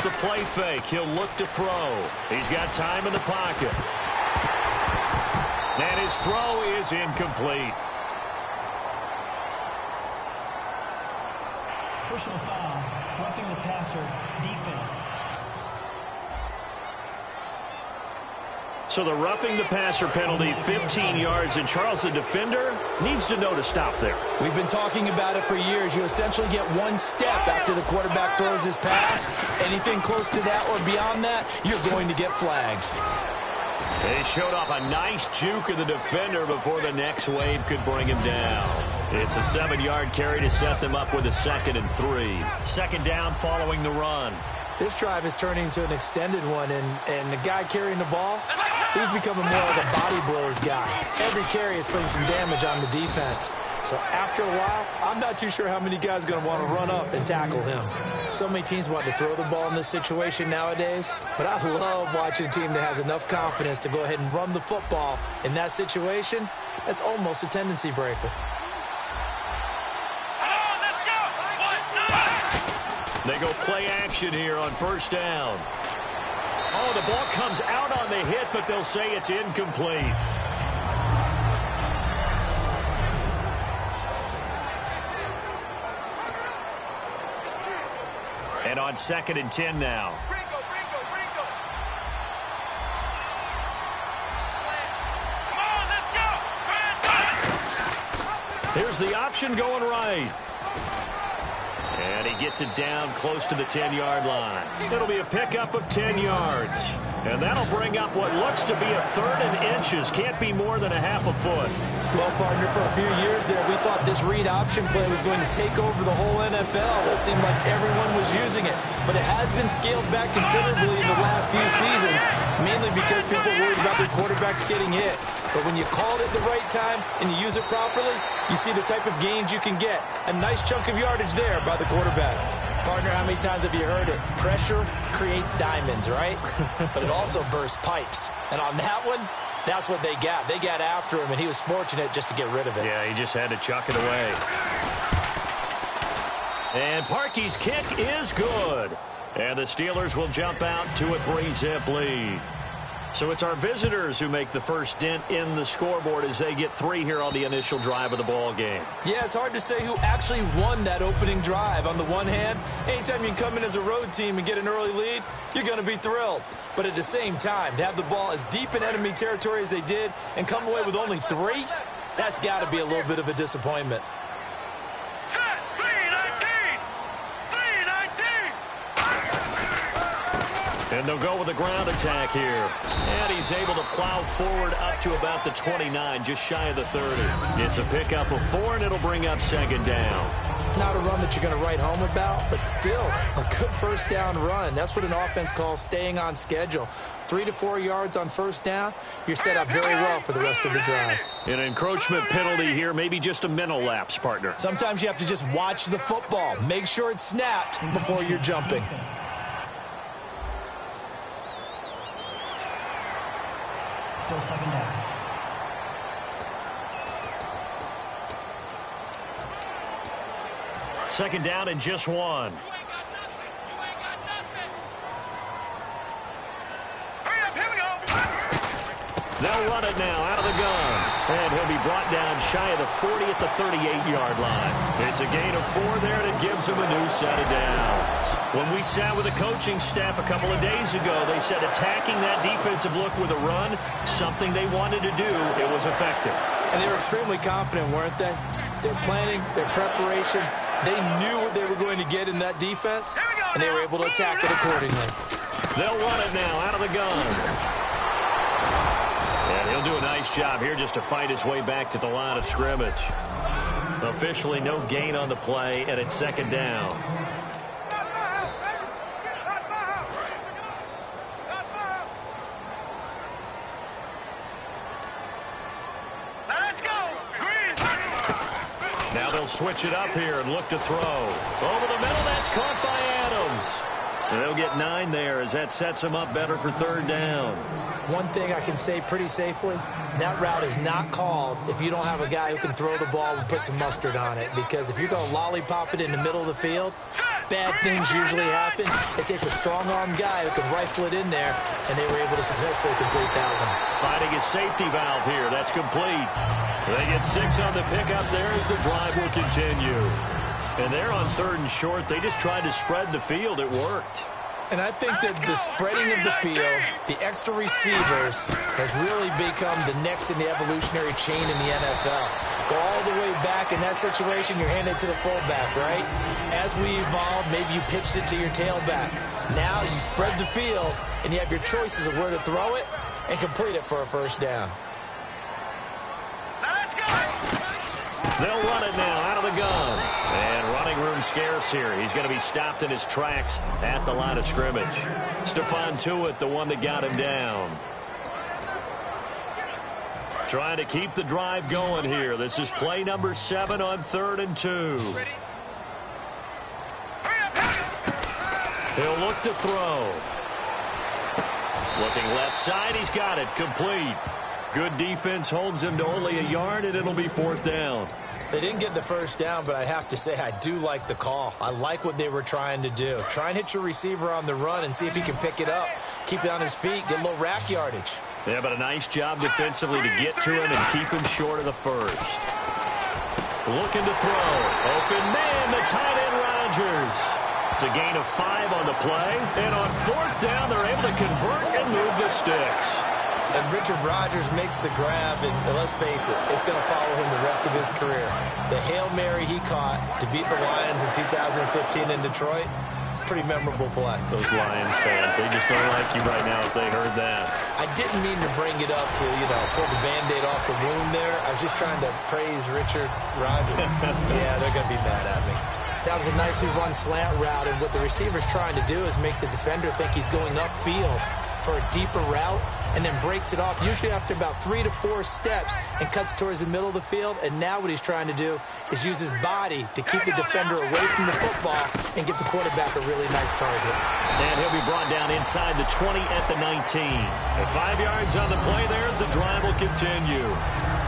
the play fake. He'll look to throw. He's got time in the pocket. And his throw is incomplete. Personal foul, roughing the passer, defense. So the roughing the passer penalty, 15 yards, and Charles, the defender, needs to know to stop there. We've been talking about it for years. You essentially get one step after the quarterback throws his pass. Anything close to that or beyond that, you're going to get flags. They showed off a nice juke of the defender before the next wave could bring him down. It's a 7-yard carry to set them up with a 2nd and 3. Second down following the run. This drive is turning into an extended one, and the guy carrying the ball, he's becoming more like a body blows guy. Every carry is putting some damage on the defense. So after a while, I'm not too sure how many guys are going to want to run up and tackle him. So many teams want to throw the ball in this situation nowadays, but I love watching a team that has enough confidence to go ahead and run the football in that situation. That's almost a tendency breaker. They go play action here on first down. Oh, the ball comes out on the hit, but they'll say it's incomplete. And on 2nd and 10 now. Here's the option going right. And he gets it down close to the 10-yard line. It'll be a pickup of 10 yards. And that'll bring up what looks to be a 3rd and inches. Can't be more than a half a foot. Well, partner, for a few years there, we thought this read option play was going to take over the whole NFL. It seemed like everyone was using it. But it has been scaled back considerably in the last few seasons, mainly because people are worried about their quarterbacks getting hit. But when you call it at the right time and you use it properly, you see the type of gains you can get. A nice chunk of yardage there by the quarterback. Partner, how many times have you heard it? Pressure creates diamonds, right? But it also bursts pipes. And on that one, that's what they got. They got after him, and he was fortunate just to get rid of it. Yeah, he just had to chuck it away. And Parkey's kick is good. And the Steelers will jump out to a 3-zip lead. So it's our visitors who make the first dent in the scoreboard as they get 3 here on the initial drive of the ball game. Yeah, it's hard to say who actually won that opening drive. On the one hand, anytime you can come in as a road team and get an early lead, you're going to be thrilled. But at the same time, to have the ball as deep in enemy territory as they did and come away with only 3, that's got to be a little bit of a disappointment. And they'll go with a ground attack here. And he's able to plow forward up to about the 29, just shy of the 30. It's a pickup of 4, and it'll bring up 2nd down. Not a run that you're going to write home about, but still a good first down run. That's what an offense calls staying on schedule. 3 to 4 yards on first down, you're set up very well for the rest of the drive. An encroachment penalty here, maybe just a mental lapse, partner. Sometimes you have to just watch the football. Make sure it's snapped before you're jumping. Still 2nd down. Second down and just 1. They'll run it now out of the gun. And he'll be brought down shy of the 40 at the 38-yard line. It's a gain of 4 there that gives him a new set of downs. When we sat with the coaching staff a couple of days ago, they said attacking that defensive look with a run, something they wanted to do, it was effective. And they were extremely confident, weren't they? Their planning, their preparation, they knew what they were going to get in that defense, and they were able to attack it accordingly. They'll run it now out of the gun. And he'll do a nice job here just to fight his way back to the line of scrimmage. Officially no gain on the play, and it's 2nd down. Now they'll switch it up here and look to throw. Over the middle, that's caught by Adams. And they'll get 9 there as that sets them up better for third down. One thing I can say pretty safely, that route is not called if you don't have a guy who can throw the ball and put some mustard on it. Because if you're going to lollipop it in the middle of the field, bad things usually happen. It takes a strong-armed guy who can rifle it in there, and they were able to successfully complete that one. Finding a safety valve here. That's complete. They get 6 on the pickup there as the drive will continue. And they're on 3rd and short. They just tried to spread the field. It worked. And I think that the spreading of the field, the extra receivers, has really become the next in the evolutionary chain in the NFL. Go all the way back in that situation, you're handed to the fullback, right? As we evolved, maybe you pitched it to your tailback. Now you spread the field, and you have your choices of where to throw it and complete it for a first down. They'll run it now out of the gun. And running room scarce here. He's going to be stopped in his tracks at the line of scrimmage. Stephon Tuitt, the one that got him down. Trying to keep the drive going here. This is play number 7 on 3rd and 2. He'll look to throw. Looking left side. He's got it. Complete. Good defense holds him to only a yard, and it'll be 4th down. They didn't get the first down, but I have to say I do like the call. I like what they were trying to do. Try and hit your receiver on the run and see if he can pick it up. Keep it on his feet, get a little rack yardage. Yeah, but a nice job defensively to get to him and keep him short of the first. Looking to throw. Open man to tight end Rodgers. It's a gain of 5 on the play. And on 4th down, they're able to convert and move the sticks. And Richard Rodgers makes the grab, and let's face it, it's going to follow him the rest of his career. The Hail Mary he caught to beat the Lions in 2015 in Detroit, pretty memorable play. Those Lions fans, they just don't like you right now if they heard that. I didn't mean to bring it up to, pull the Band-Aid off the wound there. I was just trying to praise Richard Rodgers. Yeah, they're going to be mad at me. That was a nicely run slant route, and what the receiver's trying to do is make the defender think he's going upfield for a deeper route, and then breaks it off, usually after about 3 to 4 steps, and cuts towards the middle of the field. And now what he's trying to do is use his body to keep the defender away from the football and give the quarterback a really nice target. And he'll be brought down inside the 20 at the 19. At 5 yards on the play there, as the drive will continue.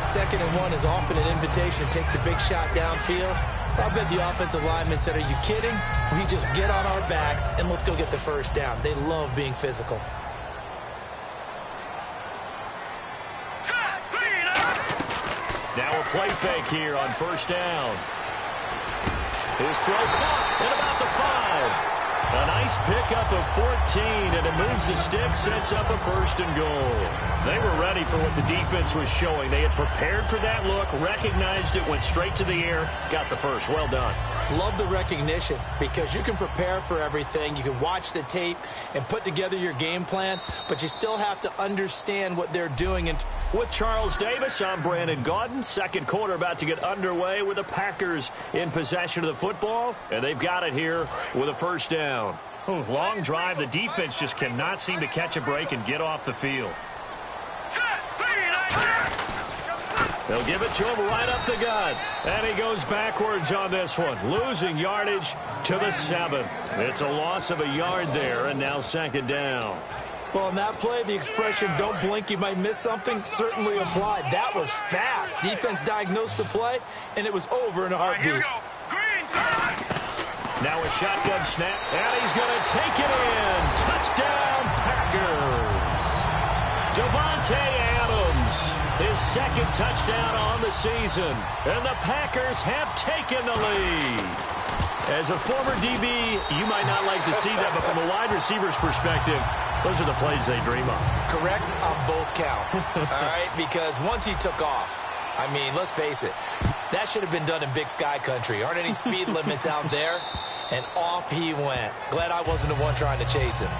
2nd and 1 is often an invitation to take the big shot downfield. I bet the offensive lineman said, "Are you kidding? We just get on our backs and let's go get the first down." They love being physical. Now a play fake here on 1st down. His throw caught at about the 5. A nice pickup of 14, and it moves the stick, sets up a 1st and goal. They were ready for what the defense was showing. They had prepared for that look, recognized it, went straight to the air, got the first. Well done. Love the recognition, because you can prepare for everything. You can watch the tape and put together your game plan, but you still have to understand what they're doing. And with Charles Davis, I'm Brandon Gaudin. 2nd quarter about to get underway with the Packers in possession of the football, and they've got it here with a 1st down. Oh, long drive. The defense just cannot seem to catch a break and get off the field. They'll give it to him right up the gut. And he goes backwards on this one, losing yardage to the 7. It's a loss of a yard there, and now 2nd down. Well, in that play, the expression, "don't blink, you might miss something," certainly applied. That was fast. Defense diagnosed the play, and it was over in a heartbeat. Now a shotgun snap, and he's going to take it in. Touchdown, Packers. Davante Adams, his 2nd touchdown on the season, and the Packers have taken the lead. As a former DB, you might not like to see that, but from a wide receiver's perspective, those are the plays they dream of. Correct on both counts, all right? Because once he took off, I mean, let's face it, that should have been done in Big Sky country. Aren't any speed limits out there? And off he went. Glad I wasn't the one trying to chase him.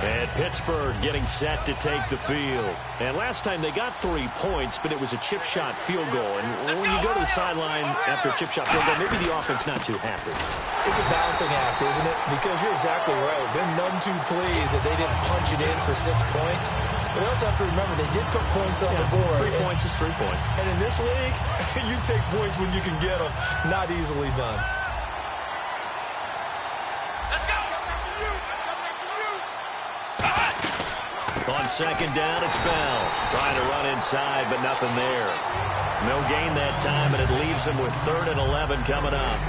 And Pittsburgh getting set to take the field. And last time they got 3 points, but it was a chip shot field goal. And when you go to the sideline after a chip shot field goal, maybe the offense not too happy. It's a balancing act, isn't it? Because you're exactly right. They're none too pleased that they didn't punch it in for 6 points. But they also have to remember they did put points on the board. 3 points is 3 points. And in this league, you take points when you can get them. Not easily done. On second down, it's Bell. Trying to run inside, but nothing there. No gain that time, and it leaves him with 3rd and 11 coming up.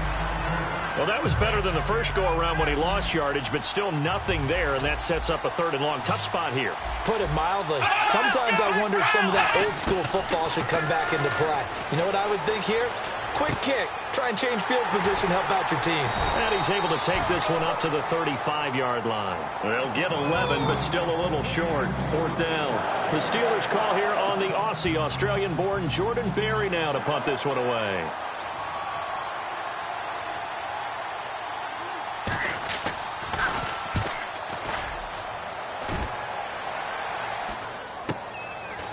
Well, that was better than the first go-around when he lost yardage, but still nothing there, and that sets up a 3rd and long. Tough spot here. Put it mildly. Sometimes I wonder if some of that old-school football should come back into play. You know what I would think here? Quick kick. Try and change field position. Help out your team. And he's able to take this one up to the 35-yard line. They'll get 11, but still a little short. 4th down. The Steelers call here on the Aussie, Australian-born Jordan Berry now to punt this one away.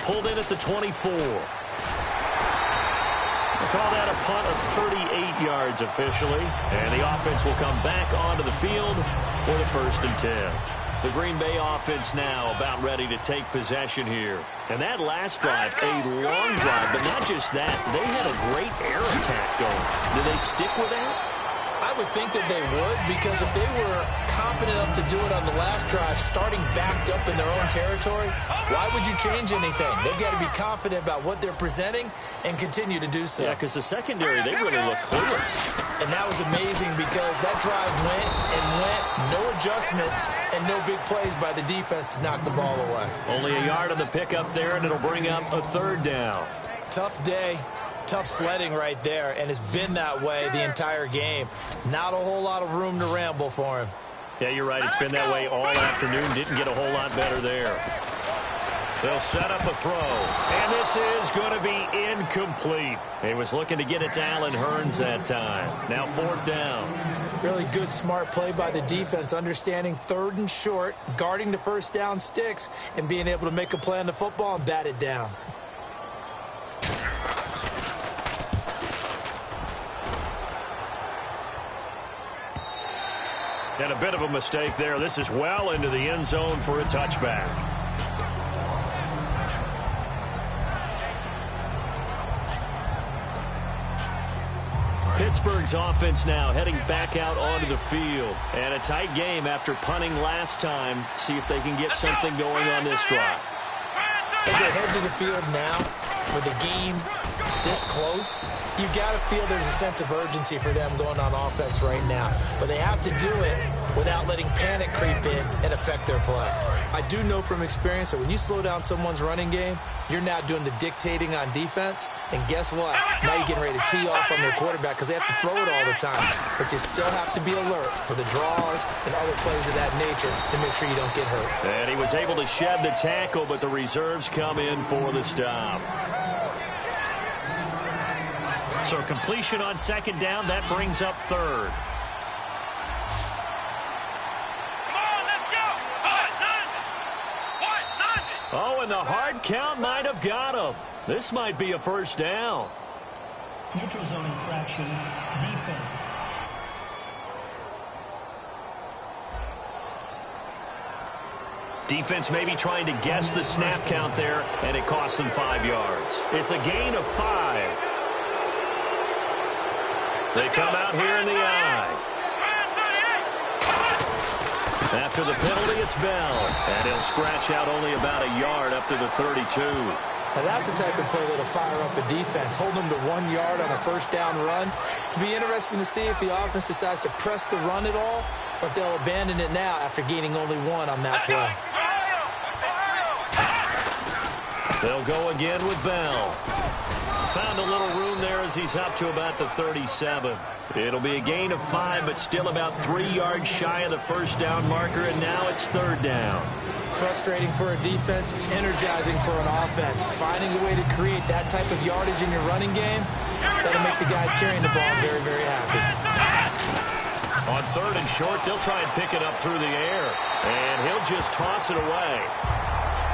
Pulled in at the 24. We'll call that a punt of 38 yards officially. And the offense will come back onto the field for the 1st and 10. The Green Bay offense now about ready to take possession here. And that last drive, a long drive, but not just that. They had a great air attack going. Do they stick with that? I would think that they would, because if they were competent enough to do it on the last drive, starting backed up in their own territory, why would you change anything? They've got to be confident about what they're presenting and continue to do so. Yeah, because the secondary, they really look clueless. And that was amazing because that drive went and went, no adjustments, and no big plays by the defense to knock the ball away. Only a yard on the pickup there, and it'll bring up a 3rd down. Tough day. Tough sledding right there, and it's been that way the entire game. Not a whole lot of room to ramble for him. Yeah, you're right. It's been that way all afternoon. Didn't get a whole lot better there. They'll set up a throw, and this is going to be incomplete. He was looking to get it to Allen Hurns that time. Now 4th down. Really good, smart play by the defense, understanding 3rd and short, guarding the 1st down sticks, and being able to make a play on the football and bat it down. And a bit of a mistake there. This is well into the end zone for a touchback. Pittsburgh's offense now heading back out onto the field. And a tight game after punting last time. See if they can get something going on this drive. As they head to the field now, with the game this close, you've got to feel there's a sense of urgency for them going on offense right now. But they have to do it without letting panic creep in and affect their play. I do know from experience that when you slow down someone's running game, you're now doing the dictating on defense. And guess what? Now you're getting ready to tee off on their quarterback because they have to throw it all the time. But you still have to be alert for the draws and other plays of that nature to make sure you don't get hurt. And he was able to shed the tackle, but the reserves come in for the stop. So completion on 2nd down, that brings up 3rd. Oh, and the hard count might have got him. This might be a 1st down. Neutral zone infraction, defense. Defense maybe trying to guess the snap count there, and it costs them 5 yards. It's a gain of 5. They come out here in the eye. After the penalty, it's Bell. And he'll scratch out only about a yard up to the 32. Now that's the type of play that'll fire up a defense. Hold them to 1 yard on a 1st down run. It'll be interesting to see if the offense decides to press the run at all, or if they'll abandon it now after gaining only 1 on that play. They'll go again with Bell. Found a little room there as he's up to about the 37. It'll be a gain of 5, but still about 3 yards shy of the 1st down marker, and now it's 3rd down. Frustrating for a defense, energizing for an offense. Finding a way to create that type of yardage in your running game, that'll make the guys carrying the ball very, very happy. On 3rd and short, they'll try and pick it up through the air, and he'll just toss it away.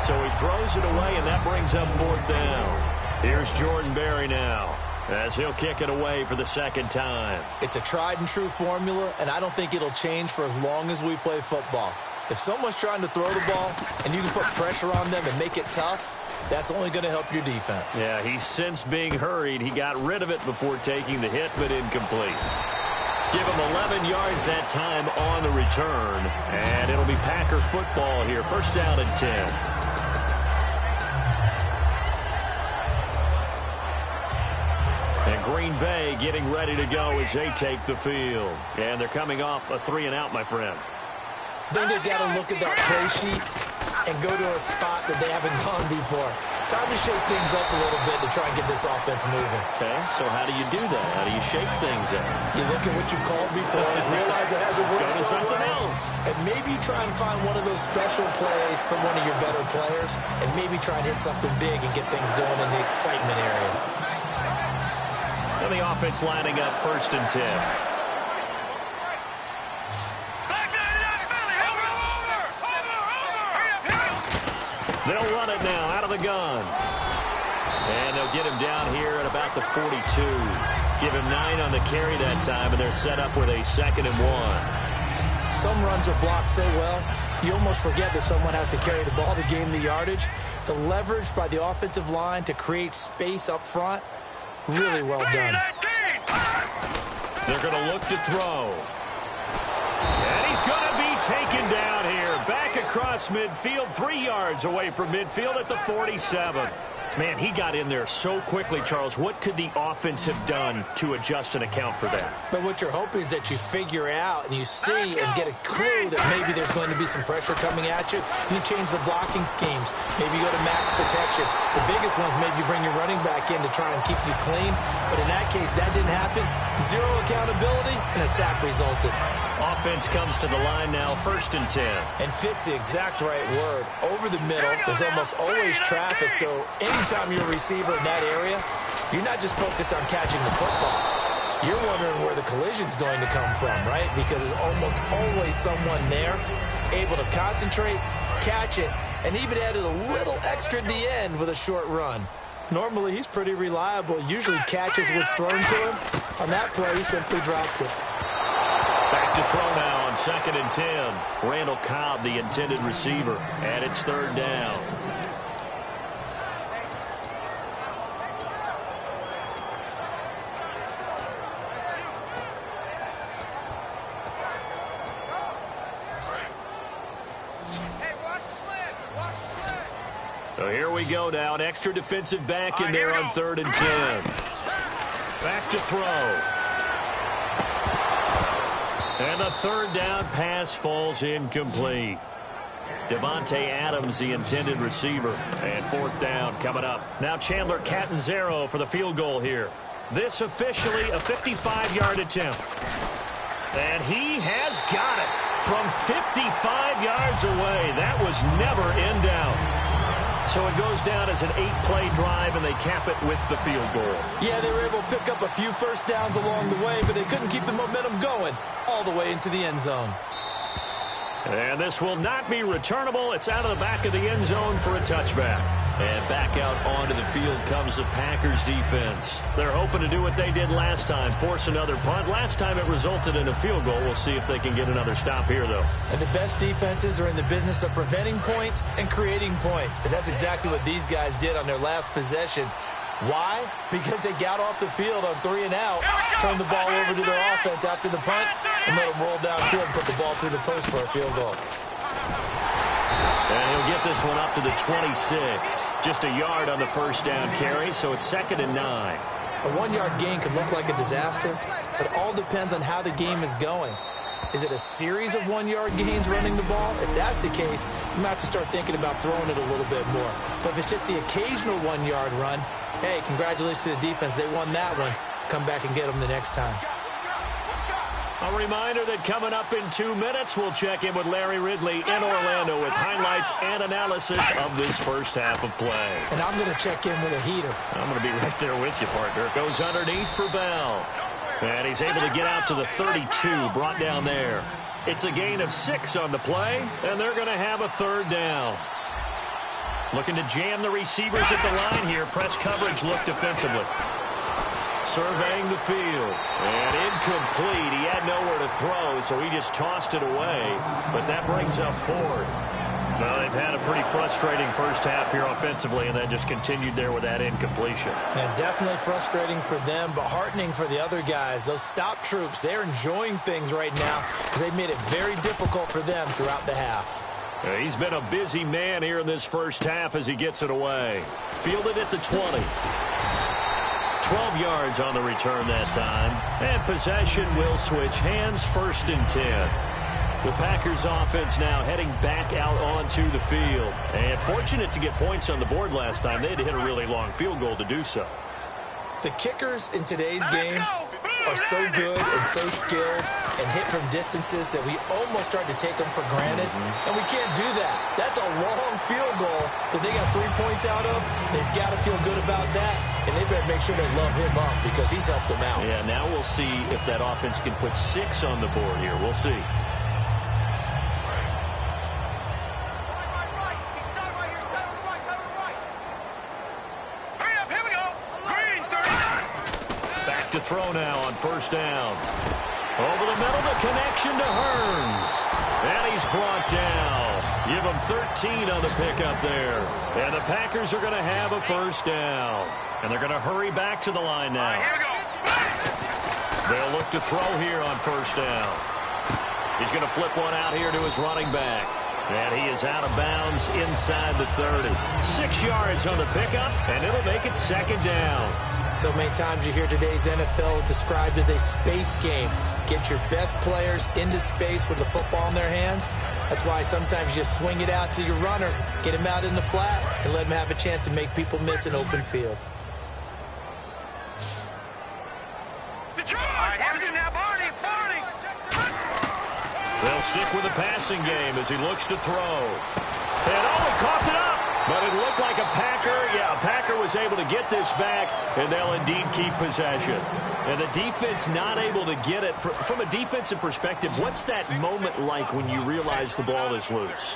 So he throws it away, and that brings up 4th down. Here's Jordan Berry now, as he'll kick it away for the 2nd time. It's a tried-and-true formula, and I don't think it'll change for as long as we play football. If someone's trying to throw the ball and you can put pressure on them and make it tough, that's only going to help your defense. Yeah, he's since being hurried. He got rid of it before taking the hit, but incomplete. Give him 11 yards that time on the return, and it'll be Packer football here. First down and 10. And Green Bay getting ready to go as they take the field. And they're coming off a 3-and-out, my friend. I think they've got to look at that play sheet and go to a spot that they haven't gone before. Time to shake things up a little bit to try and get this offense moving. Okay, so how do you do that? How do you shake things up? You look at what you've called before and realize it hasn't worked Go to so something well. else. And maybe try and find one of those special plays from one of your better players and maybe try and hit something big and get things going in the excitement area. And the offense lining up first and 10. They'll run it now out of the gun. And they'll get him down here at about the 42. Give him 9 on the carry that time, and they're set up with a 2nd and 1. Some runs are blocked so well, you almost forget that someone has to carry the ball to gain the yardage. The leverage by the offensive line to create space up front, really well done. They're going to look to throw. And he's going to be taken down here. Back across midfield, 3 yards away from midfield at the 47. Man, he got in there so quickly, Charles. What could the offense have done to adjust and account for that? But what you're hoping is that you figure out and you see and get a clue that maybe there's going to be some pressure coming at you. You change the blocking schemes. Maybe go to max protection. The biggest one's maybe bring your running back in to try and keep you clean. But in that case, that didn't happen. Zero accountability, and a sack resulted. Offense comes to the line now, first and 10. And fit's the exact right word. Over the middle, there's almost always traffic, so anytime you're a receiver in that area, you're not just focused on catching the football. You're wondering where the collision's going to come from, right? Because there's almost always someone there able to concentrate, catch it, and even added a little extra at the end with a short run. Normally, he's pretty reliable. Usually catches what's thrown to him. On that play, he simply dropped it. Back to throw now on 2nd and 10. Randall Cobb, the intended receiver, and it's 3rd down. So here we go now. An extra defensive back in there on 3rd and 10. Back to throw. And the 3rd down pass falls incomplete. Devontae Adams, the intended receiver. And 4th down coming up. Now Chandler Catanzaro for the field goal here. This officially a 55-yard attempt. And he has got it from 55 yards away. That was never in doubt. So it goes down as an 8-play drive, and they cap it with the field goal. Yeah, they were able to pick up a few first downs along the way, but they couldn't keep the momentum going all the way into the end zone. And this will not be returnable. It's out of the back of the end zone for a touchback. And back out onto the field comes the Packers defense. They're hoping to do what they did last time, force another punt. Last time it resulted in a field goal. We'll see if they can get another stop here, though. And the best defenses are in the business of preventing points and creating points. And that's exactly what these guys did on their last possession. Why? Because they got off the field on 3-and-out, turned the ball over to their offense after the punt, and let them roll downfield and put the ball through the post for a field goal. And he'll get this one up to the 26. Just a yard on the first down carry, so it's 2nd and 9. A 1-yard gain could look like a disaster, but it all depends on how the game is going. Is it a series of 1-yard gains running the ball? If that's the case, you might have to start thinking about throwing it a little bit more. But if it's just the occasional 1-yard run, hey, congratulations to the defense. They won that one. Come back and get them the next time. A reminder that coming up in 2 minutes, we'll check in with Larry Ridley in Orlando with highlights and analysis of this first half of play. And I'm going to check in with a heater. I'm going to be right there with you, partner. Goes underneath for Bell. And he's able to get out to the 32, brought down there. It's a gain of 6 on the play, and they're going to have a 3rd down. Looking to jam the receivers at the line here. Press coverage look defensively. Surveying the field. And incomplete. He had nowhere to throw, so he just tossed it away. But that brings up fourth. Well, they've had a pretty frustrating first half here offensively, and then just continued there with that incompletion. And definitely frustrating for them, but heartening for the other guys. Those stop troops, they're enjoying things right now because they've made it very difficult for them throughout the half. He's been a busy man here in this first half as he gets it away. Fielded at the 20. 12 yards on the return that time. And possession will switch hands, 1st and 10. The Packers offense now heading back out onto the field. And fortunate to get points on the board last time. They had to hit a really long field goal to do so. The kickers in today's game are so good and so skilled and hit from distances that we almost start to take them for granted. And we can't do that. That's a long field goal that they got 3 points out of. They've got to feel good about that. And they better make sure they love him up because he's helped them out. Yeah, now we'll see if that offense can put 6 on the board here. We'll see. To throw now on 1st down. Over the middle, the connection to Hearns. And he's brought down. Give him 13 on the pickup there. And the Packers are going to have a 1st down. And they're going to hurry back to the line now. They'll look to throw here on 1st down. He's going to flip one out here to his running back. And he is out of bounds inside the 30. 6 yards on the pickup, and it'll make it 2nd down. So many times you hear today's NFL described as a space game. Get your best players into space with the football in their hands. That's why sometimes you just swing it out to your runner, get him out in the flat, and let him have a chance to make people miss an open field. They'll stick with the passing game as he looks to throw. And he coughed it up. But it looked like a Packer. Yeah, a Packer was able to get this back, and they'll indeed keep possession. And the defense not able to get it. From a defensive perspective, what's that moment like when you realize the ball is loose?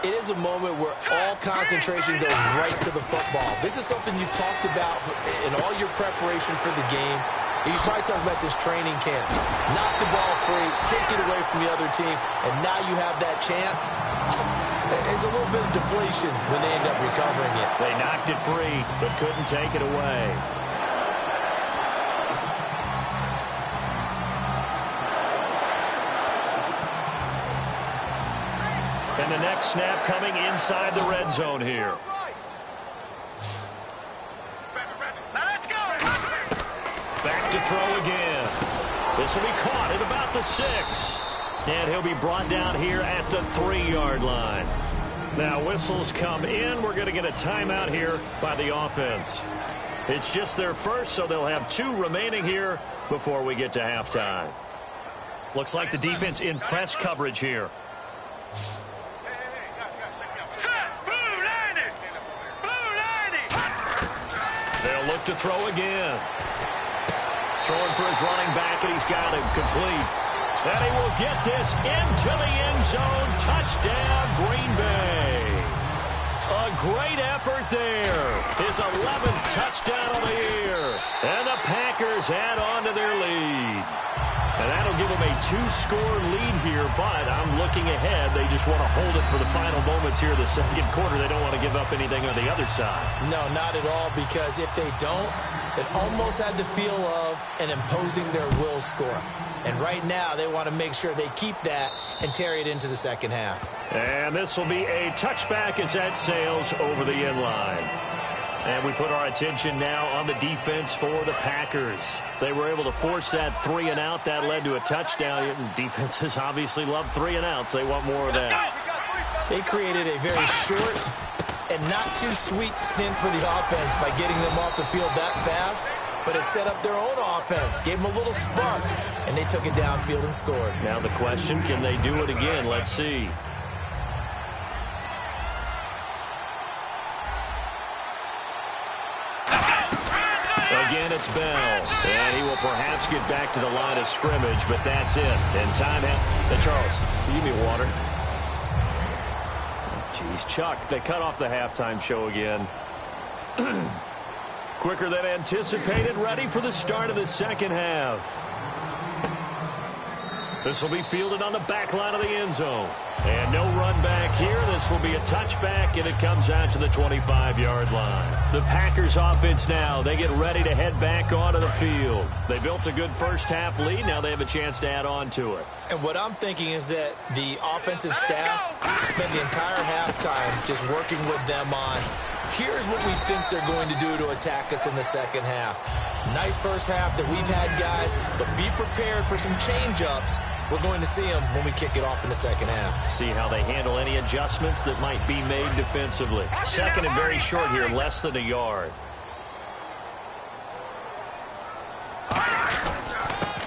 It is a moment where all concentration goes right to the football. This is something you've talked about in all your preparation for the game. You probably talked about this training camp. Knock the ball free, take it away from the other team, and now you have that chance. There's a little bit of deflation when they end up recovering it. They knocked it free, but couldn't take it away. And the next snap coming inside the red zone here. Back to throw again. This will be caught at about the 6. And he'll be brought down here at the 3-yard line. Now whistles come in. We're going to get a timeout here by the offense. It's just their first, so they'll have 2 remaining here before we get to halftime. Looks like the defense in press coverage here. They'll look to throw again. Throwing for his running back, and he's got him complete. And he will get this into the end zone. Touchdown, Green Bay. A great effort there. His 11th touchdown of the year. And the Packers add on to their lead. And that'll give them a 2-score lead here, but I'm looking ahead. They just want to hold it for the final moments here of the second quarter. They don't want to give up anything on the other side. No, not at all, because if they don't, it almost had the feel of an imposing their will score. And right now, they want to make sure they keep that and carry it into the second half. And this will be a touchback as that sails over the end line. And we put our attention now on the defense for the Packers. They were able to force that 3-and-out. That led to a touchdown. Defenses obviously love 3-and-outs. They want more of that. They created a very short and not too sweet stint for the offense by getting them off the field that fast. But it set up their own offense, gave them a little spark, and they took it downfield and scored. Now the question, can they do it again? Let's see. Again, it's Bell. And he will perhaps get back to the line of scrimmage, but that's it. And time out. Charles, give me water. Jeez, Chuck, they cut off the halftime show again. Quicker than anticipated, ready for the start of the second half. This will be fielded on the back line of the end zone. And no run back here. This will be a touchback, and it comes out to the 25-yard line. The Packers offense now, they get ready to head back onto the field. They built a good first-half lead. Now they have a chance to add on to it. And what I'm thinking is that the offensive staff spent the entire halftime just working with them on, here's what we think they're going to do to attack us in the second half. Nice first half that we've had, guys, but be prepared for some change-ups. We're going to see them when we kick it off in the second half. See how they handle any adjustments that might be made defensively. Second and very short here, less than a yard.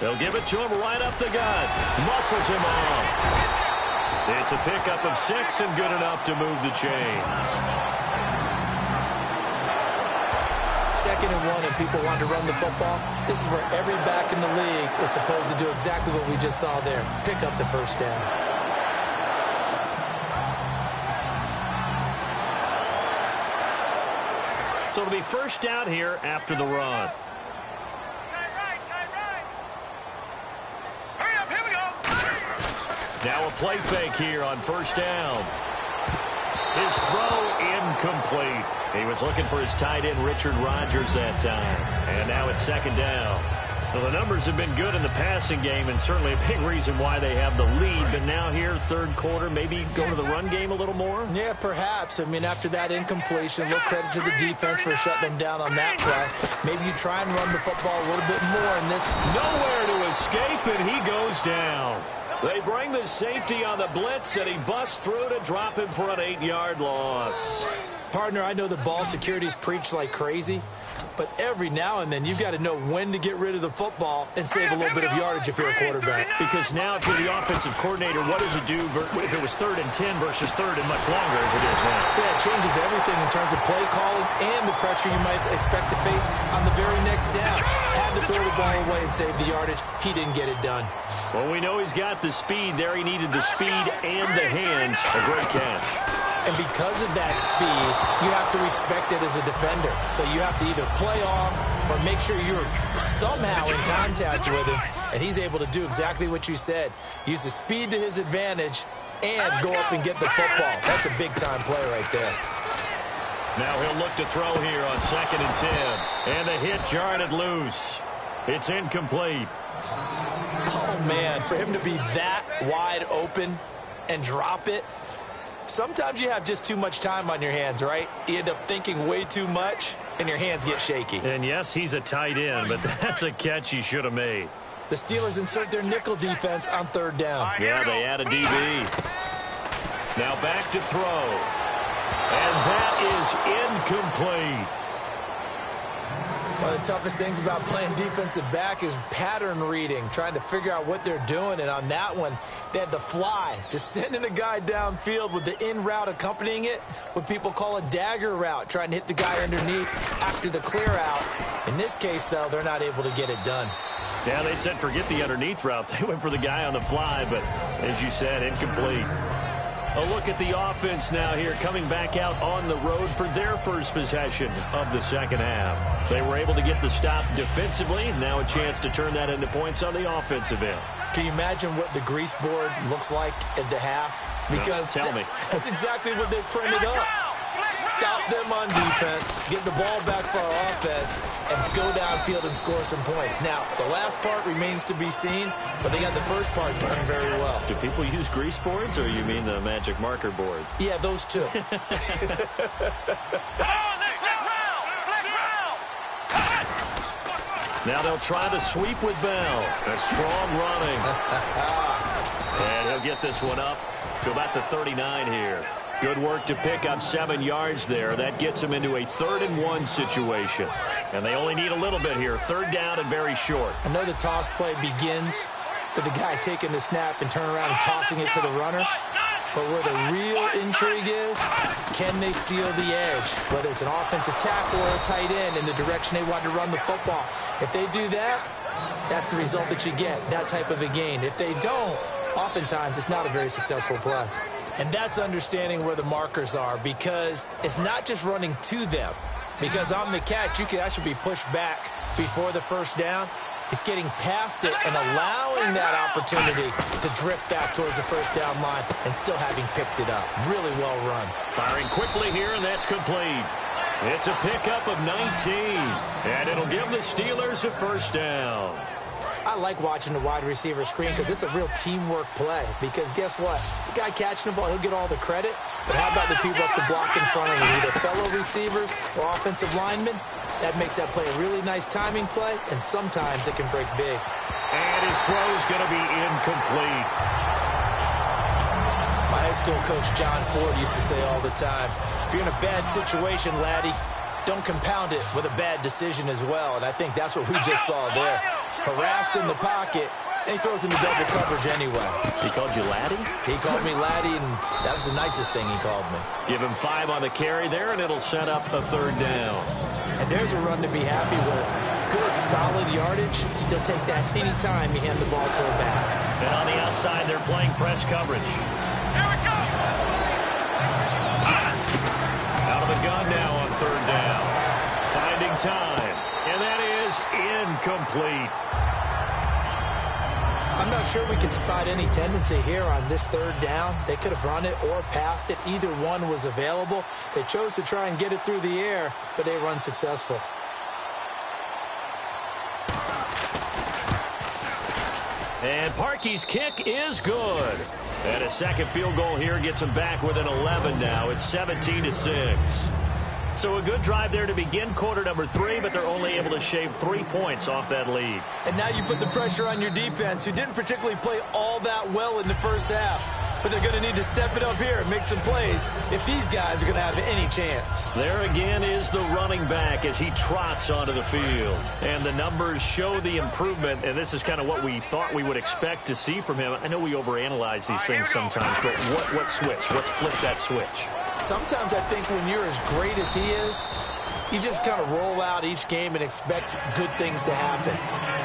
They'll give it to him right up the gut. Muscles him off. It's a pickup of 6 and good enough to move the chains. Second and 1 and people want to run the football. This is where every back in the league is supposed to do exactly what we just saw there. Pick up the first down. So it'll be first down here after the run. Hurry up, here we go. Now a play fake here on first down. His throw incomplete. He was looking for his tight end, Richard Rodgers, that time. And now it's second down. Well, the numbers have been good in the passing game, and certainly a big reason why they have the lead. But now here, third quarter, maybe go to the run game a little more? Yeah, perhaps. I mean, after that incompletion, a little credit to the defense for shutting them down on that play. Maybe you try and run the football a little bit more in this. Nowhere to escape, and he goes down. They bring the safety on the blitz, and he busts through to drop him for an 8-yard loss. Partner, I know the ball security is preached like crazy, but every now and then you've got to know when to get rid of the football and save a little bit of yardage if you're a quarterback. Because now if you're the offensive coordinator, what does it do if it was 3rd and 10 versus 3rd and much longer as it is now? Yeah, it changes everything in terms of play calling and the pressure you might expect to face on the very next down. Had to throw the ball away and save the yardage. He didn't get it done. Well, we know he's got the speed there. He needed the speed and the hands. A great catch. And because of that speed, you have to respect it as a defender. So you have to either play off or make sure you're somehow in contact with him. And he's able to do exactly what you said. Use the speed to his advantage and go up and get the football. That's a big-time play right there. Now he'll look to throw here on 2nd and 10. And the hit jarred it loose. It's incomplete. Oh, man, for him to be that wide open and drop it. Sometimes you have just too much time on your hands, right? You end up thinking way too much, and your hands get shaky. And yes, he's a tight end, but that's a catch he should have made. The Steelers insert their nickel defense on 3rd down. Yeah, they add a DB. Now back to throw. And that is incomplete. One of the toughest things about playing defensive back is pattern reading, trying to figure out what they're doing. And on that one, they had the fly, just sending a guy downfield with the in route accompanying it, what people call a dagger route, trying to hit the guy underneath after the clear out. In this case, though, they're not able to get it done. Yeah, they said forget the underneath route. They went for the guy on the fly, but as you said, incomplete. A look at the offense now here, coming back out on the road for their first possession of the second half. They were able to get the stop defensively, and now a chance to turn that into points on the offensive end. Can you imagine what the grease board looks like at the half? Because tell me. That's exactly what they printed up. Stop them on defense, get the ball back for our offense, and go downfield and score some points. Now, the last part remains to be seen, but they got the first part done very well. Do people use grease boards, or you mean the magic marker boards? Yeah, those two. Now they'll try the sweep with Bell. A strong running. And he'll get this one up to about the 39 here. Good work to pick up 7 yards there. That gets them into a 3rd and 1 situation. And they only need a little bit here. 3rd down and very short. I know the toss play begins with the guy taking the snap and turning around and tossing it to the runner. But where the real intrigue is, can they seal the edge? Whether it's an offensive tackle or a tight end in the direction they want to run the football. If they do that, that's the result that you get, that type of a gain. If they don't, oftentimes it's not a very successful play. And that's understanding where the markers are, because it's not just running to them. because on the catch, you could actually be pushed back before the first down. It's getting past it and allowing that opportunity to drift back towards the first down line and still having picked it up. Really well run. Firing quickly here, and that's complete. It's a pickup of 19, and it'll give the Steelers a first down. I like watching the wide receiver screen because it's a real teamwork play. Because guess what? The guy catching the ball, he'll get all the credit. But how about the people up to block in front of him, either fellow receivers or offensive linemen? That makes that play a really nice timing play, and sometimes it can break big. And his throw's going to be incomplete. My high school coach, John Ford, used to say all the time, if you're in a bad situation, laddie, don't compound it with a bad decision as well. And I think that's what we just saw there. Harassed in the pocket, and he throws into double coverage anyway. He called you laddie? He called me laddie, and that was the nicest thing he called me. Give him 5 on the carry there, and it'll set up a third down. And there's a run to be happy with. Good, solid yardage. They'll take that anytime you hand the ball to a back. And on the outside, they're playing press coverage. Here we go. Out of the gun now on third down. Finding time. And that is incomplete. I'm not sure we can spot any tendency here on this third down. They could have run it or passed it. Either one was available. They chose to try and get it through the air, but they were unsuccessful. And Parkey's kick is good. And a second field goal here gets them back within 11 now. It's 17-6. So a good drive there to begin quarter number 3, but they're only able to shave 3 points off that lead. And now you put the pressure on your defense, who didn't particularly play all that well in the first half. But they're going to need to step it up here and make some plays if these guys are going to have any chance. There again is the running back as he trots onto the field. And the numbers show the improvement, and this is kind of what we thought we would expect to see from him. I know we overanalyze these things sometimes, but what switch? Let's flip that switch. Sometimes I think when you're as great as he is, you just kind of roll out each game and expect good things to happen.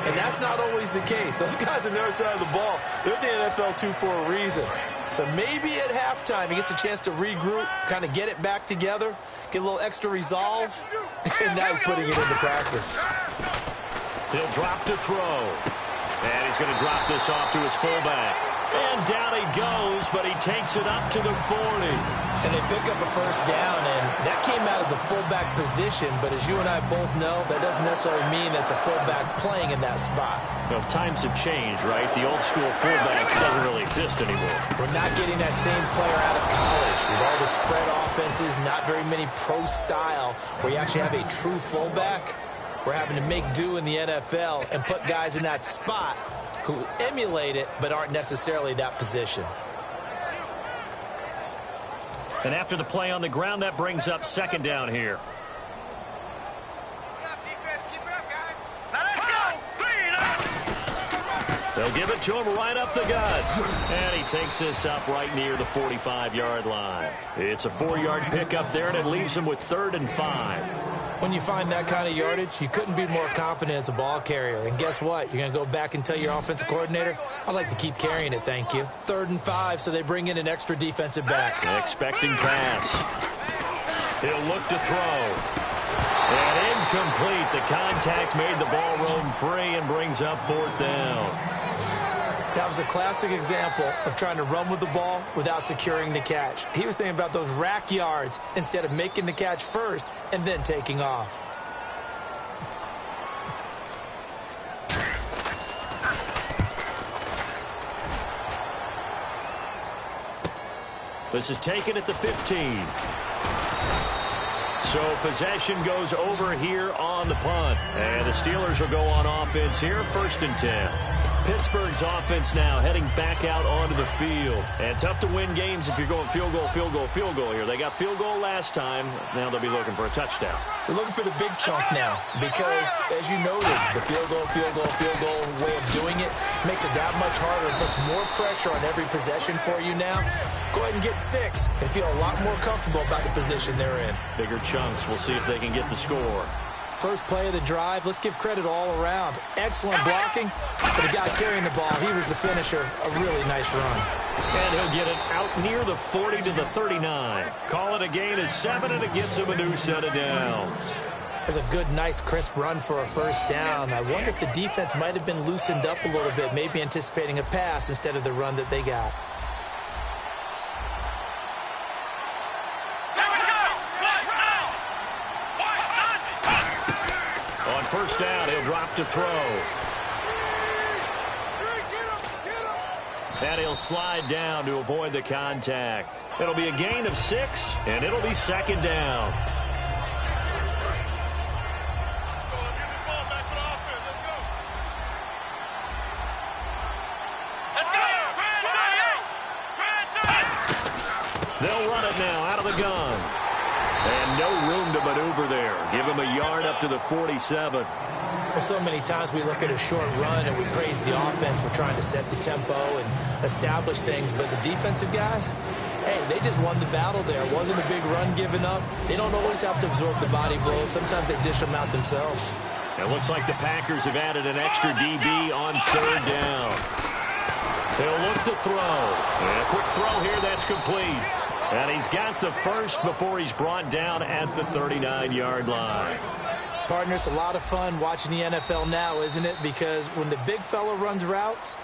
And that's not always the case. Those guys on the other side of the ball, they're the NFL 2 for a reason. So maybe at halftime he gets a chance to regroup, kind of get it back together, get a little extra resolve, and now he's putting it into practice. He'll drop to throw. And he's going to drop this off to his fullback. And down he goes, but he takes it up to the 40. And they pick up a first down, and that came out of the fullback position. But as you and I both know, that doesn't necessarily mean it's a fullback playing in that spot. Well, times have changed, right? The old school fullback doesn't really exist anymore. We're not getting that same player out of college. With all the spread offenses, not very many pro style, where you actually have a true fullback. We're having to make do in the NFL and put guys in that spot who emulate it but aren't necessarily that position. And after the play on the ground, that brings up second down here. They'll give it to him right up the gut. And he takes this up right near the 45-yard line. It's a 4-yard pickup there, and it leaves him with 3rd and 5. When you find that kind of yardage, you couldn't be more confident as a ball carrier. And guess what? You're going to go back and tell your offensive coordinator, I'd like to keep carrying it, thank you. 3rd and 5, so they bring in an extra defensive back. Expecting pass. He'll look to throw. And incomplete. The contact made the ball roam free and brings up 4th down. That was a classic example of trying to run with the ball without securing the catch. He was thinking about those rack yards instead of making the catch first and then taking off. This is taken at the 15. So possession goes over here on the punt. And the Steelers will go on offense here, 1st and 10. Pittsburgh's offense now heading back out onto the field. And tough to win games if you're going field goal, field goal, field goal here. They got field goal last time. Now they'll be looking for a touchdown. They're looking for the big chunk now because, as you noted, the field goal way of doing it makes it that much harder and puts more pressure on every possession for you now. Go ahead and get 6 and feel a lot more comfortable about the position they're in. Bigger chunks. We'll see if they can get the score. First play of the drive, let's give credit all around. Excellent blocking for the guy carrying the ball. He was the finisher. A really nice run. And he'll get it out near the 40 to the 39. Call it a gain of 7, and it gets him a new set of downs. That's a good, nice, crisp run for a first down. I wonder if the defense might have been loosened up a little bit, maybe anticipating a pass instead of the run that they got. On first down, he'll drop to throw. And he'll slide down to avoid the contact. It'll be a gain of 6, and it'll be second down. They'll run it now out of the gun. And no room to maneuver there. Give him a yard up to the 47. Well, so many times we look at a short run and we praise the offense for trying to set the tempo and establish things, but the defensive guys, hey, they just won the battle there. It wasn't a big run given up. They don't always have to absorb the body blows. Sometimes they dish them out themselves. It looks like the Packers have added an extra DB on third down. They'll look to throw. And a quick throw here that's complete. And he's got the first before he's brought down at the 39-yard line. Partner, it's a lot of fun watching the NFL now, isn't it? Because when the big fella runs routes.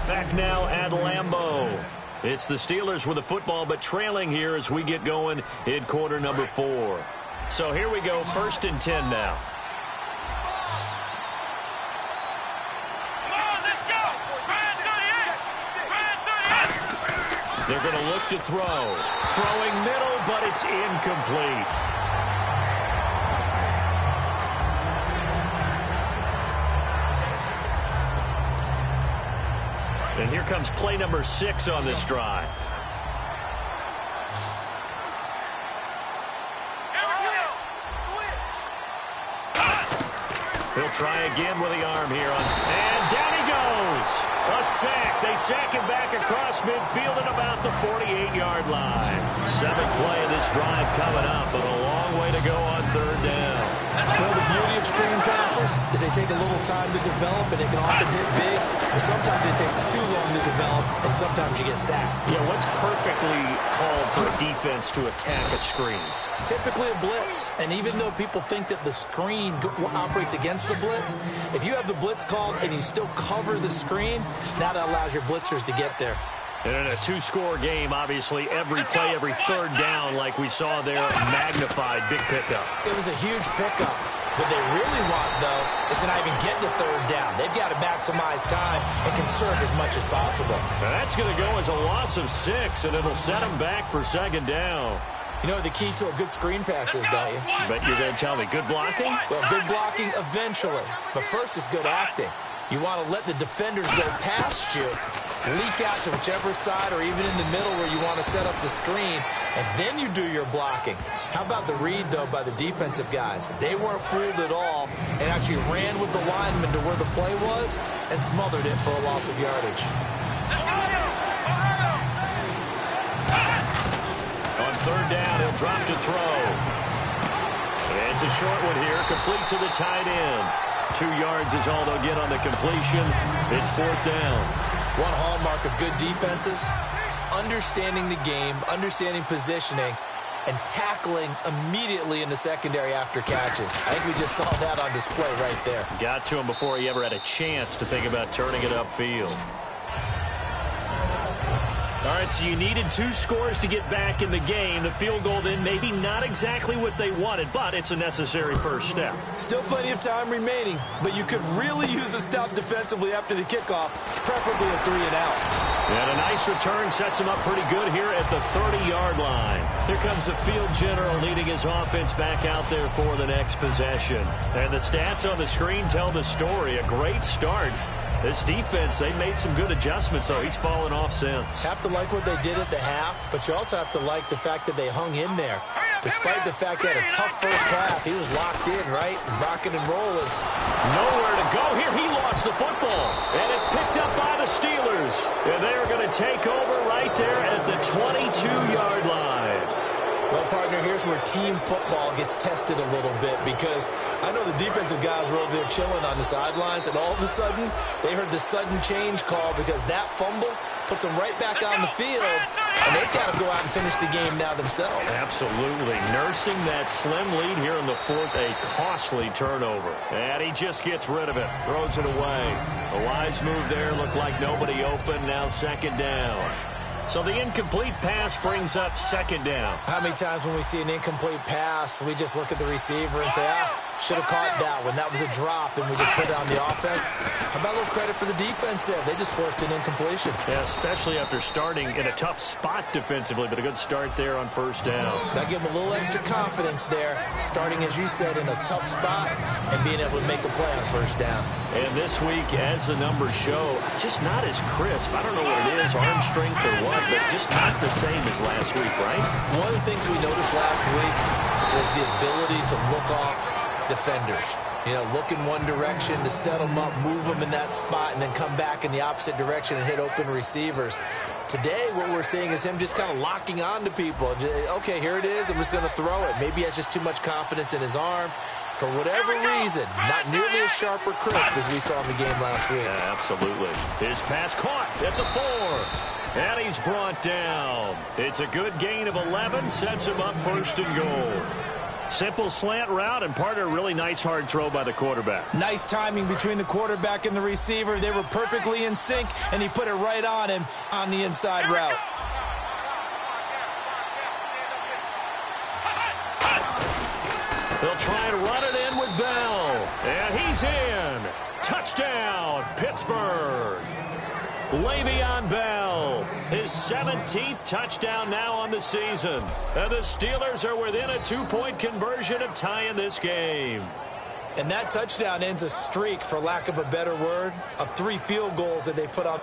Back now at Lambeau. It's the Steelers with the football, but trailing here as we get going in quarter number 4. So here we go, 1st and 10 now. They're going to look to throw. Throwing middle, but it's incomplete. And here comes play number 6 on this drive. He'll try again with the arm here. And down he goes. A sack. They sack him back across midfield at about the 48-yard line. 7th play of this drive coming up, but a long way to go on third down. Well, the beauty of screen passes is they take a little time to develop, and they can often hit big, but sometimes they take too long to develop, and sometimes you get sacked. Yeah, what's perfectly called for a defense to attack a screen? Typically a blitz, and even though people think that the screen operates against the blitz, if you have the blitz called and you still cover the screen, now that allows your blitzers to get there. And in a 2-score game, obviously, every play, every third down, like we saw there, magnified, big pickup. It was a huge pickup. What they really want, though, is to not even get to third down. They've got to maximize time and conserve as much as possible. Now that's going to go as a loss of 6, and it'll set them back for second down. You know what the key to a good screen pass is, don't you? But you're going to tell me, good blocking? Well, good blocking eventually. But first is good acting. You want to let the defenders go past you, leak out to whichever side or even in the middle where you want to set up the screen, and then you do your blocking. How about the read, though, by the defensive guys? They weren't fooled at all and actually ran with the lineman to where the play was and smothered it for a loss of yardage. On third down, he'll drop to throw. And it's a short one here, complete to the tight end. 2 yards is all they'll get on the completion. It's 4th down. One hallmark of good defenses is understanding the game, understanding positioning, and tackling immediately in the secondary after catches. I think we just saw that on display right there. Got to him before he ever had a chance to think about turning it upfield. All right, so you needed 2 scores to get back in the game. The field goal then maybe not exactly what they wanted, but it's a necessary first step. Still plenty of time remaining, but you could really use a stop defensively after the kickoff, preferably a 3-and-out. And a nice return sets him up pretty good here at the 30-yard line. Here comes the field general leading his offense back out there for the next possession. And the stats on the screen tell the story. A great start. This defense, they made some good adjustments, though. He's fallen off since. Have to like what they did at the half, but you also have to like the fact that they hung in there. Despite the fact they had a tough first half, he was locked in, right? Rocking and rolling. Nowhere to go here. He lost the football. And it's picked up by the Steelers. And they're going to take over right there at the 22-yard line. Well, partner, here's where team football gets tested a little bit, because I know the defensive guys were over there chilling on the sidelines, and all of a sudden, they heard the sudden change call because that fumble puts them right back on the field, and they've got to go out and finish the game now themselves. Absolutely. Nursing that slim lead here in the fourth, a costly turnover. And he just gets rid of it, throws it away. A wise move there, looked like nobody open, now second down. So the incomplete pass brings up second down. How many times when we see an incomplete pass, we just look at the receiver and say, should have caught that one. That was a drop, and we just put it on the offense. How about a little credit for the defense there? They just forced an incompletion. Yeah, especially after starting in a tough spot defensively, but a good start there on first down. That gave them a little extra confidence there, starting, as you said, in a tough spot and being able to make a play on first down. And this week, as the numbers show, just not as crisp. I don't know what it is, arm strength or what, but just not the same as last week, right? One of the things we noticed last week was the ability to look off defenders. You know, look in one direction to set them up, move them in that spot, and then come back in the opposite direction and hit open receivers. Today, what we're seeing is him just kind of locking on to people. Okay, here it is. I'm just going to throw it. Maybe he has just too much confidence in his arm. For whatever reason, not nearly as sharp or crisp as we saw in the game last week. Yeah, absolutely. His pass caught at the 4. And he's brought down. It's a good gain of 11. Sets him up first and goal. Simple slant route and part of a really nice hard throw by the quarterback. Nice timing between the quarterback and the receiver. They were perfectly in sync, and he put it right on him on the inside route. They'll try and run it in with Bell. And he's in. Touchdown, Pittsburgh. Le'Veon Bell, his 17th touchdown now on the season. And the Steelers are within a 2-point conversion of tying this game. And that touchdown ends a streak, for lack of a better word, of 3 field goals that they put on.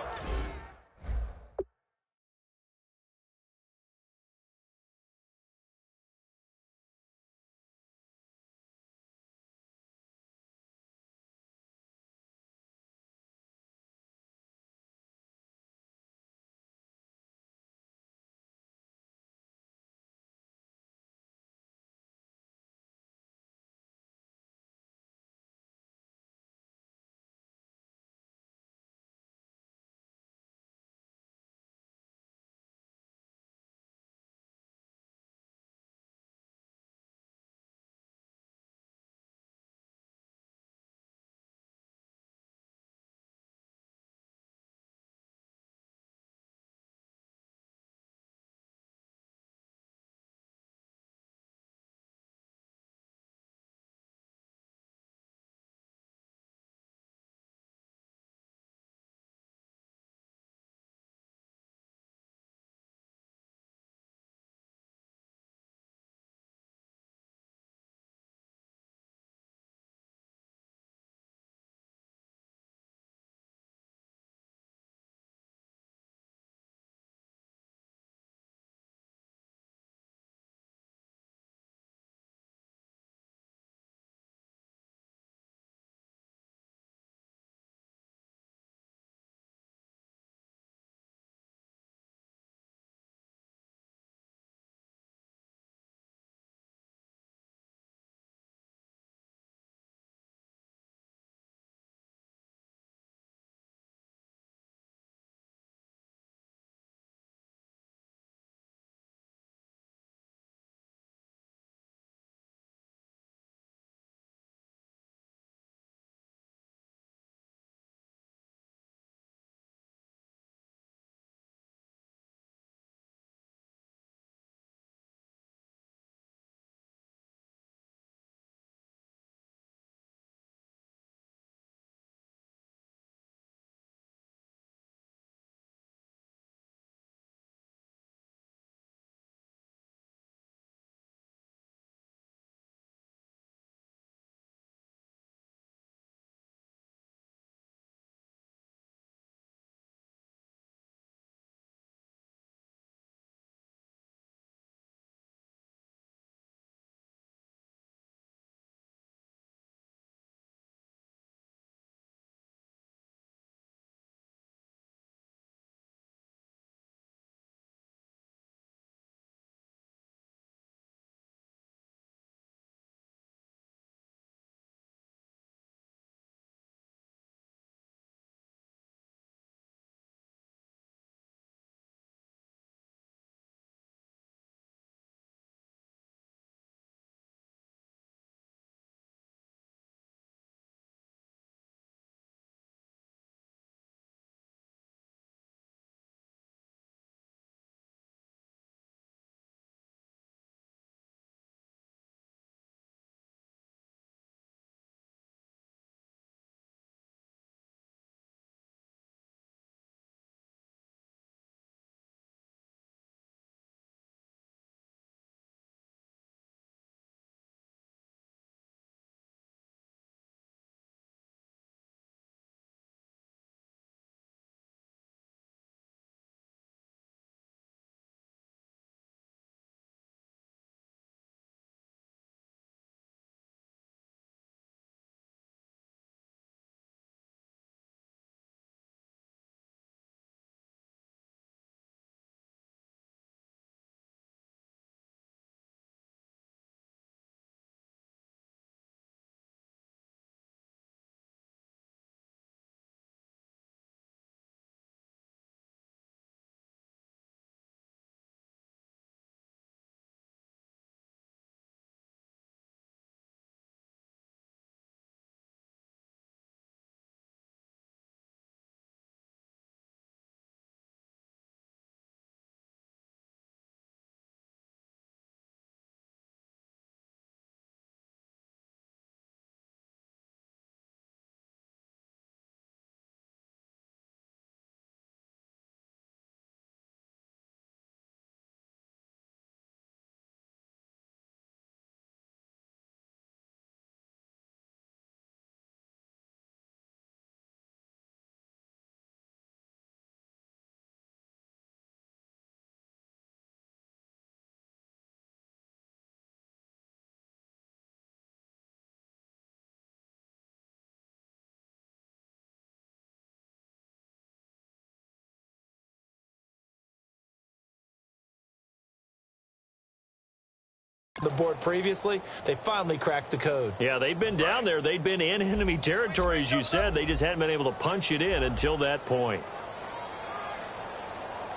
the board previously, they finally cracked the code. Yeah, they've been down there. They've been in enemy territory, as you said. They just hadn't been able to punch it in until that point.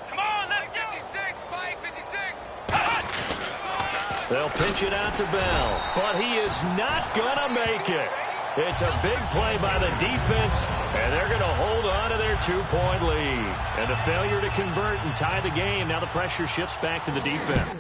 Come on, let's go. 56, Mike, 56. They'll pitch it out to Bell, but he is not going to make it. It's a big play by the defense, and they're going to hold on to their 2-point lead. And the failure to convert and tie the game, now the pressure shifts back to the defense.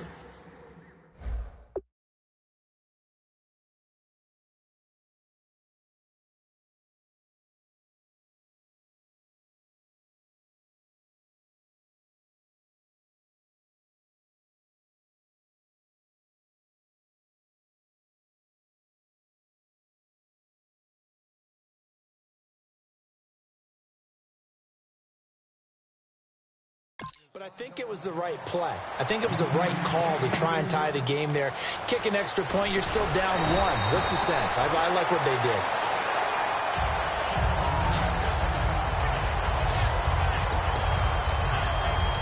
But I think it was the right play. I think it was the right call to try and tie the game there. Kick an extra point, you're still down 1. What's the sense? I like what they did.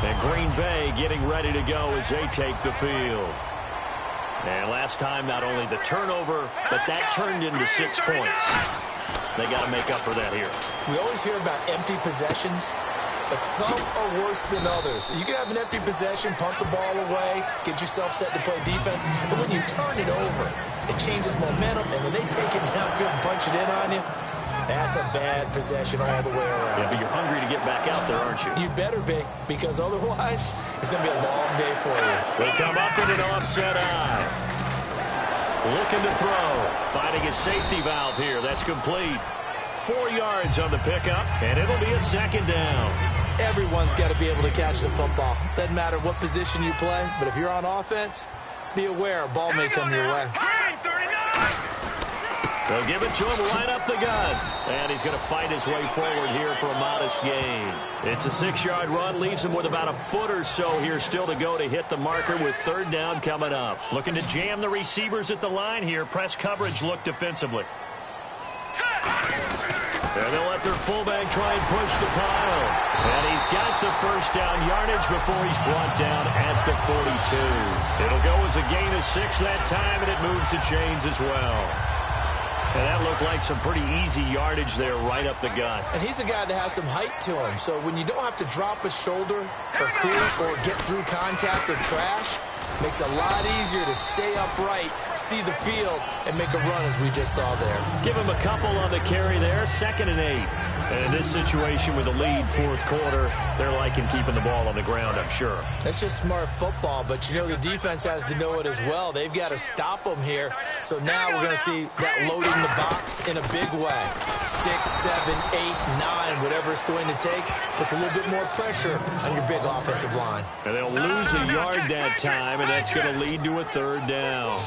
And Green Bay getting ready to go as they take the field. And last time, not only the turnover, but that turned into 6 points. They got to make up for that here. We always hear about empty possessions, but some are worse than others. You can have an empty possession, punt the ball away, get yourself set to play defense, but when you turn it over, it changes momentum, and when they take it downfield and punch it in on you, that's a bad possession all the way around. Yeah, but you're hungry to get back out there, aren't you? You better be, because otherwise, it's going to be a long day for you. They come up in an offset eye. Looking to throw. Finding a safety valve here. That's complete. 4 yards on the pickup, and it'll be a second down. Everyone's got to be able to catch the football. Doesn't matter what position you play, but if you're on offense, be aware a ball may come your way. They'll give it to him right up the gut. And he's going to fight his way forward here for a modest gain. It's a 6-yard run, leaves him with about a foot or so here still to go to hit the marker with third down coming up. Looking to jam the receivers at the line here. Press coverage look defensively. And they'll let their fullback try and push the pile. And he's got the first down yardage before he's brought down at the 42. It'll go as a gain of 6 that time, and it moves the chains as well. And that looked like some pretty easy yardage there right up the gut. And he's a guy that has some height to him. So when you don't have to drop a shoulder or creep or get through contact or trash, makes it a lot easier to stay upright, see the field, and make a run as we just saw there. Give him a couple on the carry there, 2nd and 8. And in this situation with the lead, 4th quarter, they're liking keeping the ball on the ground, I'm sure. That's just smart football, but you know the defense has to know it as well. They've got to stop them here. So now we're going to see that loading the box in a big way. 6, 7, 8, 9, whatever it's going to take, puts a little bit more pressure on your big offensive line. And they'll lose a yard that time, and that's going to lead to a 3rd down.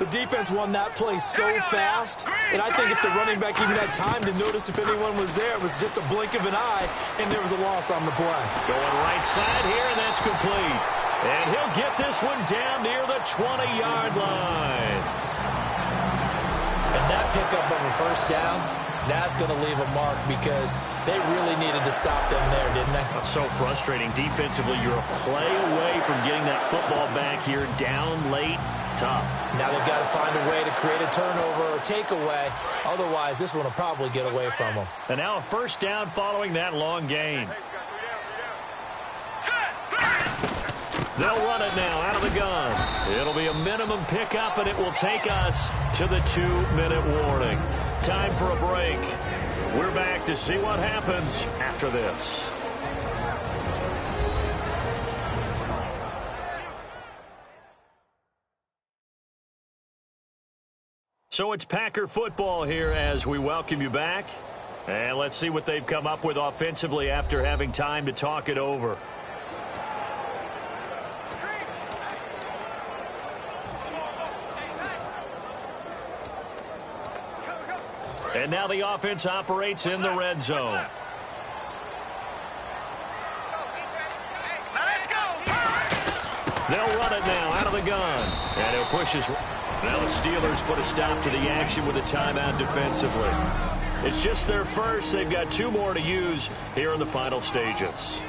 The defense won that play so fast, and I think if the running back even had time to notice if anyone was there, it was just a blink of an eye, and there was a loss on the play. Going right side here, and that's complete. And he'll get this one down near the 20-yard line. And that pickup of a first down, that's going to leave a mark because they really needed to stop them there, didn't they? That's so frustrating. Defensively, you're a play away from getting that football back here down late. Tough. Now they've got to find a way to create a turnover or takeaway. Otherwise, this one will probably get away from them. And now a first down following that long gain. They'll run it now out of the gun. It'll be a minimum pickup, and it will take us to the 2-minute warning. Time for a break. We're back to see what happens after this. So it's Packer football here as we welcome you back. And let's see what they've come up with offensively after having time to talk it over. And now the offense operates in the red zone. They'll run it now out of the gun. And he'll push his... Now the Steelers put a stop to the action with a timeout defensively. It's just their first. They've got 2 more to use here in the final stages.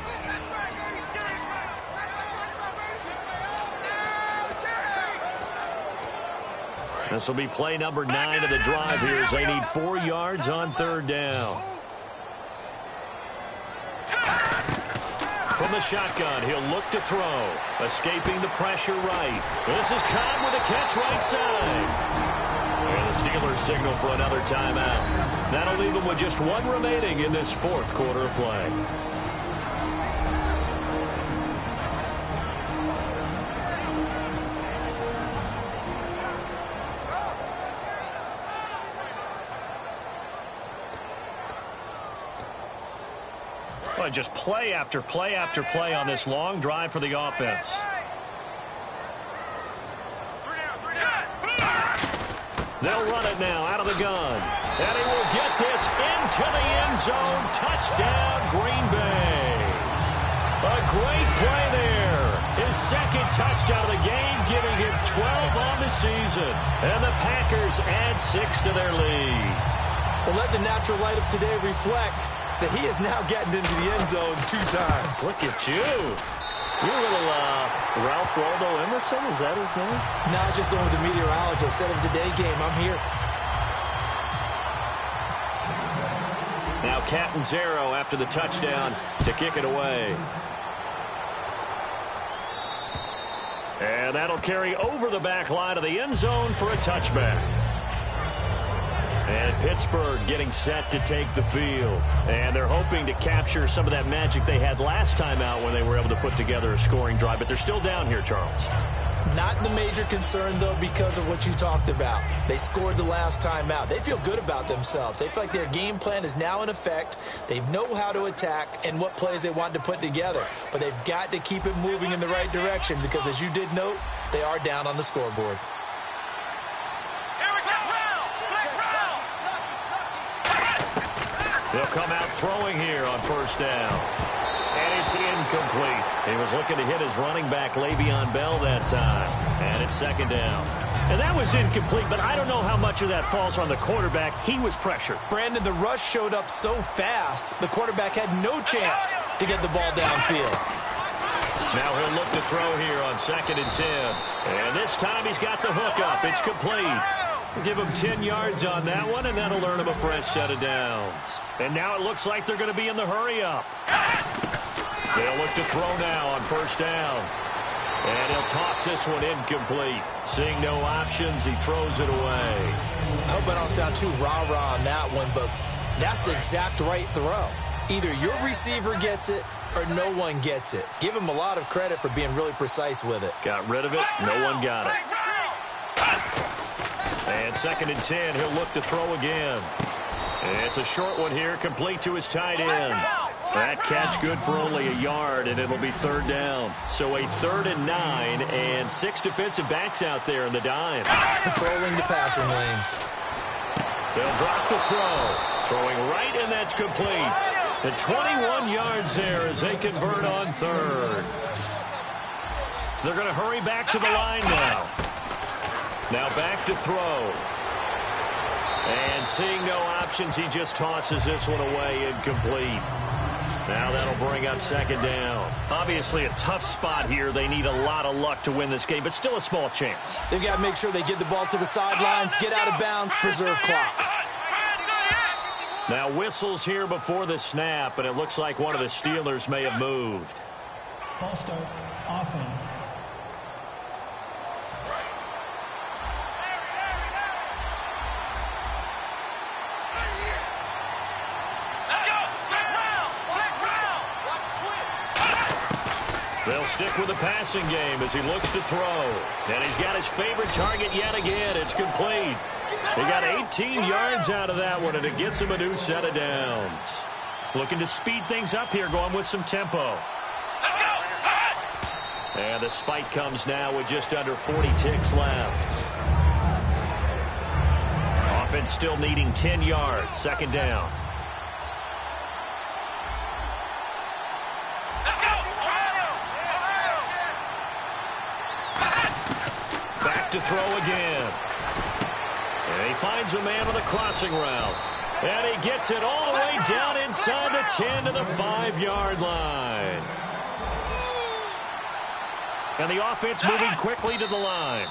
This will be play number 9 of the drive here as they need 4 yards on third down. From the shotgun, he'll look to throw. Escaping the pressure right. This is Cobb with a catch right side. And the Steelers signal for another timeout. That'll leave them with just 1 remaining in this 4th quarter of play. Well, just play after play after play on this long drive for the offense. They'll run it now out of the gun. And he will get this into the end zone. Touchdown, Green Bay. A great play there. His 2nd touchdown of the game, giving him 12 on the season. And the Packers add 6 to their lead. Well, let the natural light of today reflect that he is now getting into the end zone 2 times. Look at you. You're a little Ralph Waldo Emerson, is that his name? No, I was just going with the meteorologist. Said it was a day game. I'm here. Now Catanzaro after the touchdown to kick it away. And that'll carry over the back line of the end zone for a touchback. And Pittsburgh getting set to take the field. And they're hoping to capture some of that magic they had last time out when they were able to put together a scoring drive. But they're still down here, Charles. Not the major concern, though, because of what you talked about. They scored the last time out. They feel good about themselves. They feel like their game plan is now in effect. They know how to attack and what plays they want to put together. But they've got to keep it moving in the right direction because, as you did note, they are down on the scoreboard. They'll come out throwing here on 1st down. And it's incomplete. He was looking to hit his running back, Le'Veon Bell, that time. And it's 2nd down. And that was incomplete, but I don't know how much of that falls on the quarterback. He was pressured. Brandon, the rush showed up so fast, the quarterback had no chance to get the ball downfield. Now he'll look to throw here on 2nd and 10. And this time he's got the hook up. It's complete. Give him 10 yards on that one, and that'll earn him a fresh set of downs. And now it looks like they're going to be in the hurry-up. They'll look to throw now on 1st down. And he'll toss this one incomplete. Seeing no options, he throws it away. I hope I don't sound too rah-rah on that one, but that's the exact right throw. Either your receiver gets it or no one gets it. Give him a lot of credit for being really precise with it. Got rid of it. No one got it. And 2nd and 10, he'll look to throw again. It's a short one here, complete to his tight end. That catch good for only a yard, and it'll be 3rd down. So a 3rd and 9, and 6 defensive backs out there in the dime. Controlling the passing lanes. They'll drop the throw. Throwing right, and that's complete. The 21 yards there as they convert on 3rd. They're going to hurry back to the line now. Now back to throw. And seeing no options, he just tosses this one away, incomplete. Now that'll bring up 2nd down. Obviously a tough spot here. They need a lot of luck to win this game, but still a small chance. They've got to make sure they get the ball to the sidelines, get out of bounds, preserve clock. Now whistles here before the snap, and it looks like one of the Steelers may have moved. False start, offense. They'll stick with the passing game as he looks to throw. And he's got his favorite target yet again. It's complete. He got 18 yards out of that one, and it gets him a new set of downs. Looking to speed things up here, going with some tempo. And the spike comes now with just under 40 ticks left. Offense still needing 10 yards. 2nd down. To throw again. And he finds a man on the crossing route. And he gets it all the way down inside the 10 to the 5-yard line. And the offense moving quickly to the line.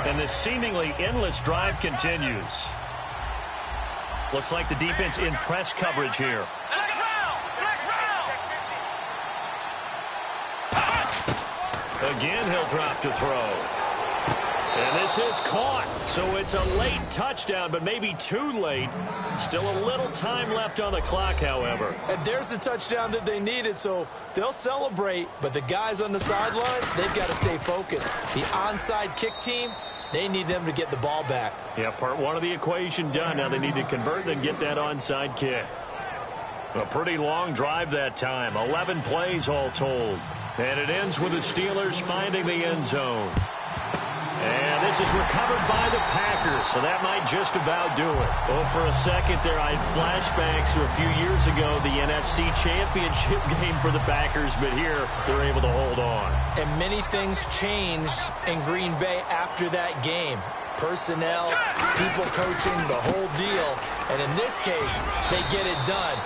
And this seemingly endless drive continues. Looks like the defense in press coverage here. Again, he'll drop to throw. And this is caught. So it's a late touchdown, but maybe too late. Still a little time left on the clock, however. And there's the touchdown that they needed, so they'll celebrate. But the guys on the sidelines, they've got to stay focused. The onside kick team, they need them to get the ball back. Yeah, part one of the equation done. Now they need to convert and get that onside kick. A pretty long drive that time. 11 plays all told. And it ends with the Steelers finding the end zone. And this is recovered by the Packers, so that might just about do it. Oh, for a second there, I had flashbacks to a few years ago, the NFC Championship game for the Packers, but here they're able to hold on. And many things changed in Green Bay after that game. Personnel, people coaching, the whole deal. And in this case, they get it done.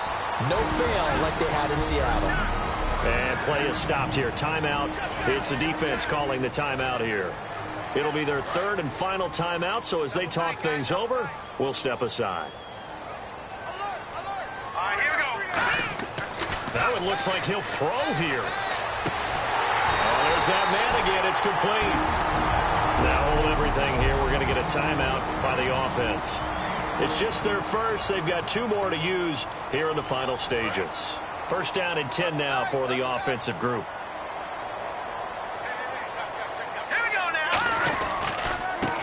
No fail like they had in Seattle. And play is stopped here. Timeout. It's the defense calling the timeout here. It'll be their third and final timeout, so as they talk things over, we'll step aside. All right, here we go. That one looks like he'll throw here. Oh, there's that man again. It's complete. Now hold everything here. We're going to get a timeout by the offense. It's just their first. They've got 2 more to use here in the final stages. First down and 10 now for the offensive group.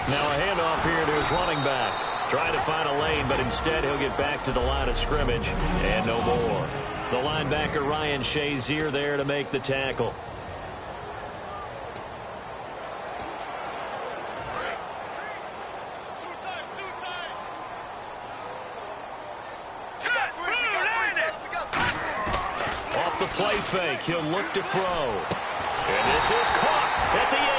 Now a handoff here to his running back. Trying to find a lane, but instead he'll get back to the line of scrimmage and no more. The linebacker Ryan Shazier there to make the tackle. Off the play fake, he'll look to throw. And this is caught at the